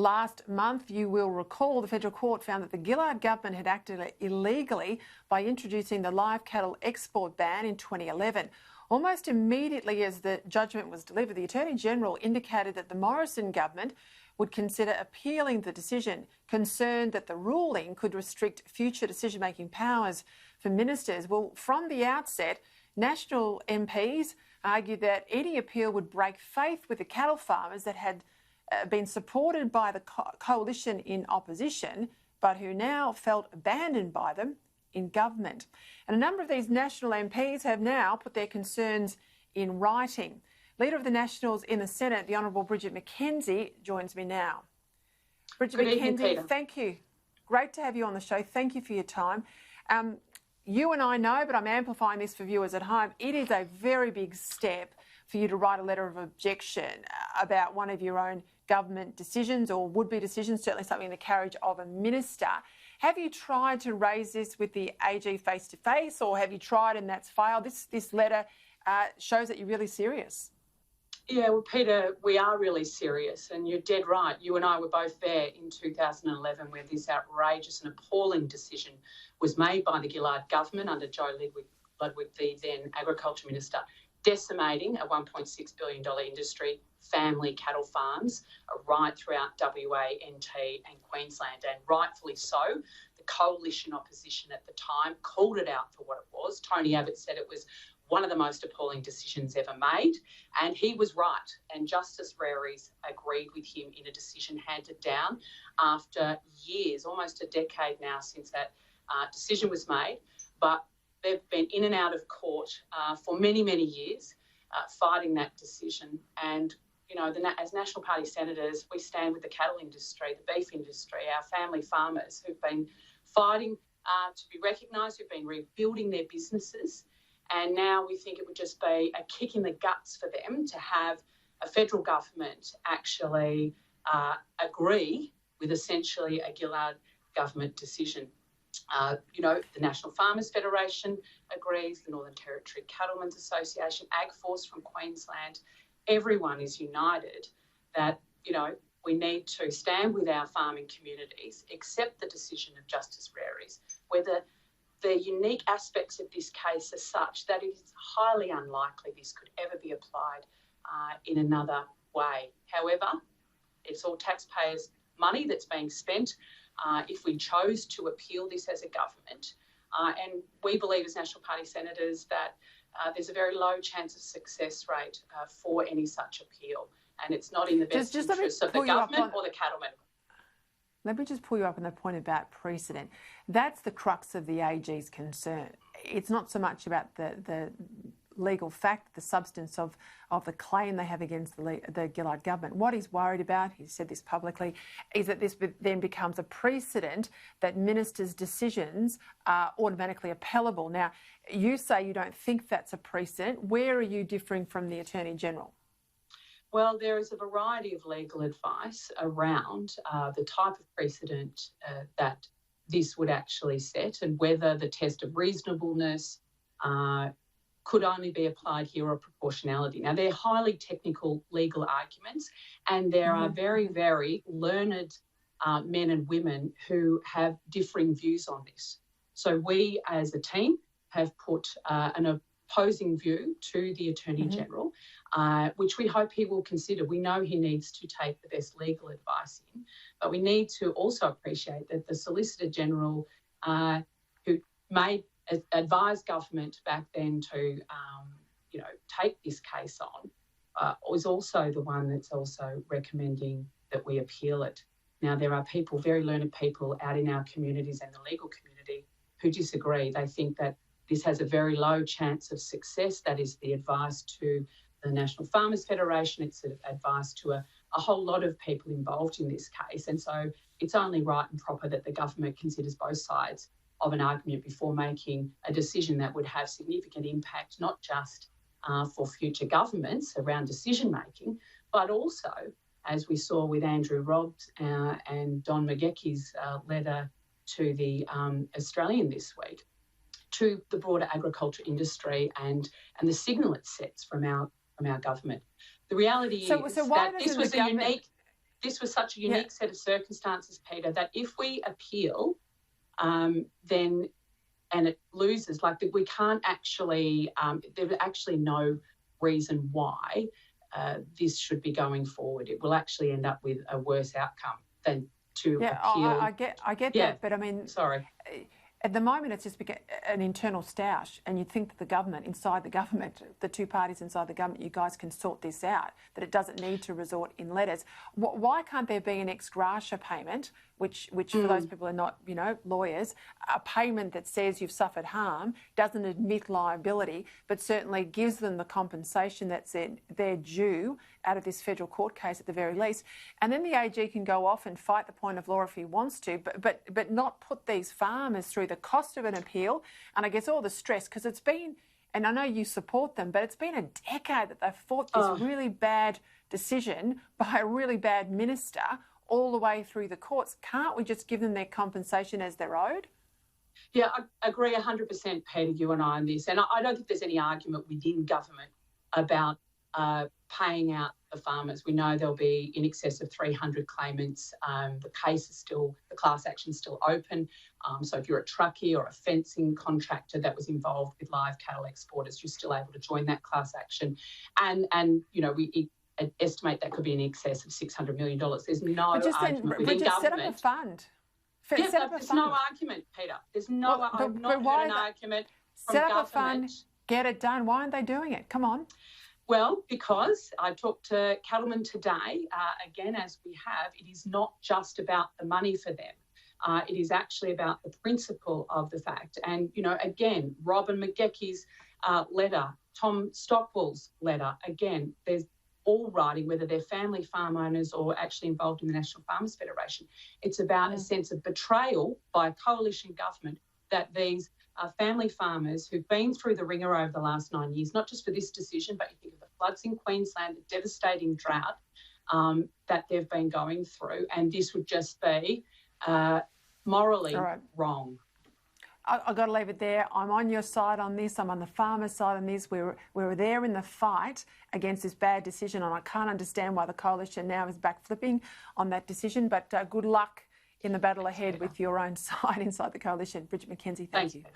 Last month, you will recall, the federal court found that the Gillard government had acted illegally by introducing the live cattle export ban in 2011. Almost immediately as the judgment was delivered, the Attorney-General indicated that the Morrison government would consider appealing the decision, concerned that the ruling could restrict future decision-making powers for ministers. Well, from the outset, National MPs argued that any appeal would break faith with the cattle farmers that had been supported by the coalition in opposition, but who now felt abandoned by them in government. And a number of these National MPs have now put their concerns in writing. Leader of the Nationals in the Senate, the Honourable Bridget McKenzie, joins me now. Bridget McKenzie, thank you. Great to have you on the show. Thank you for your time. You and I know, but I'm amplifying this for viewers at home, it is a very big step for you to write a letter of objection about one of your own government decisions or would-be decisions, certainly something in the carriage of a minister. Have you tried to raise this with the AG face-to-face, or have you tried and that's failed? This letter shows that you're really serious. Yeah, well, Peter, we are really serious, and you're dead right. You and I were both there in 2011 where this outrageous and appalling decision was made by the Gillard government under Joe Ludwig, the then Agriculture Minister, decimating a $1.6 billion industry, family cattle farms, right throughout WA, NT and Queensland, and rightfully so. The coalition opposition at the time called it out for what it was. Tony Abbott said it was one of the most appalling decisions ever made, and he was right. And Justice Raries agreed with him in a decision handed down after years, almost a decade now since that decision was made. But they've been in and out of court for many, many years fighting that decision. And, you know, as National Party senators, we stand with the cattle industry, the beef industry, our family farmers who've been fighting to be recognised, who've been rebuilding their businesses. And now we think it would just be a kick in the guts for them to have a federal government actually agree with essentially a Gillard government decision. The National Farmers Federation agrees, the Northern Territory Cattlemen's Association, AgForce from Queensland. Everyone is united that, we need to stand with our farming communities, accept the decision of Justice Raries, whether the unique aspects of this case are such that it is highly unlikely this could ever be applied in another way. However, it's all taxpayers' money that's being spent if we chose to appeal this as a government. And we believe as National Party senators that there's a very low chance of success rate for any such appeal. And it's not in the best interests of the government or the cattlemen. Let me just pull you up on the point about precedent. That's the crux of the AG's concern. It's not so much about the legal fact, the substance of the claim they have against the Gillard government. What he's worried about, he said this publicly, is that this then becomes a precedent that ministers' decisions are automatically appellable. Now, you say you don't think that's a precedent. Where are you differing from the Attorney-General? Well, there is a variety of legal advice around the type of precedent that this would actually set and whether the test of reasonableness could only be applied here or proportionality. Now, they're highly technical legal arguments, and there are very, very learned men and women who have differing views on this. So we as a team have put an opposing view to the Attorney-General, which we hope he will consider. We know he needs to take the best legal advice in, but we need to also appreciate that the Solicitor-General who advised government back then to, take this case on, was also the one that's also recommending that we appeal it. Now, there are people, very learned people out in our communities and the legal community who disagree. They think that this has a very low chance of success. That is the advice to the National Farmers Federation. It's advice to a whole lot of people involved in this case. And so it's only right and proper that the government considers both sides of an argument before making a decision that would have significant impact, not just for future governments around decision-making, but also, as we saw with Andrew Robb's and Don McGeecky's letter to the Australian this week, to the broader agriculture industry and the signal it sets from our government. The reality is that this was such a unique set of circumstances, Peter, that if we appeal, then and it loses, like we can't actually, there's actually no reason why this should be going forward. It will actually end up with a worse outcome than to appeal. I get that, but I mean, sorry. At the moment, it's just an internal stoush, and you'd think that the government, the two parties inside the government, you guys can sort this out, that it doesn't need to resort in letters. Why can't there be an ex gratia payment, which for those people who are not, lawyers, a payment that says you've suffered harm, doesn't admit liability, but certainly gives them the compensation that's their due out of this federal court case at the very least, and then the AG can go off and fight the point of law if he wants to, but not put these farmers through the cost of an appeal, and I guess all the stress, because it's been, and I know you support them, but it's been a decade that they've fought this really bad decision by a really bad minister all the way through the courts. Can't we just give them their compensation as they're owed? Yeah, I agree 100%, Peter, you and I on this. And I don't think there's any argument within government about paying out the farmers. We know there'll be in excess of 300 claimants. The case is still, the class action is still open. So if you're a truckie or a fencing contractor that was involved with live cattle exporters, you're still able to join that class action. And we estimate that could be in excess of $600 million. There's no argument within government. Set up a fund. There's no argument, Peter. There's no, I've not heard an argument from government. Set up a fund, get it done. Why aren't they doing it? Come on. Well, because I talked to cattlemen today, again, as we have, it is not just about the money for them. It is actually about the principle of the fact. And, again, Robin McGeckie's letter, Tom Stockwell's letter, again, there's all writing, whether they're family farm owners or actually involved in the National Farmers Federation. It's about a sense of betrayal by a coalition government that these family farmers who've been through the ringer over the last 9 years, not just for this decision, but you think of the floods in Queensland, the devastating drought that they've been going through, and this would just be morally wrong. I've got to leave it there. I'm on your side on this. I'm on the farmer's side on this. We were there in the fight against this bad decision, and I can't understand why the coalition now is backflipping on that decision, but good luck in the battle ahead with your own side inside the coalition. Bridget McKenzie, thank you. Peter.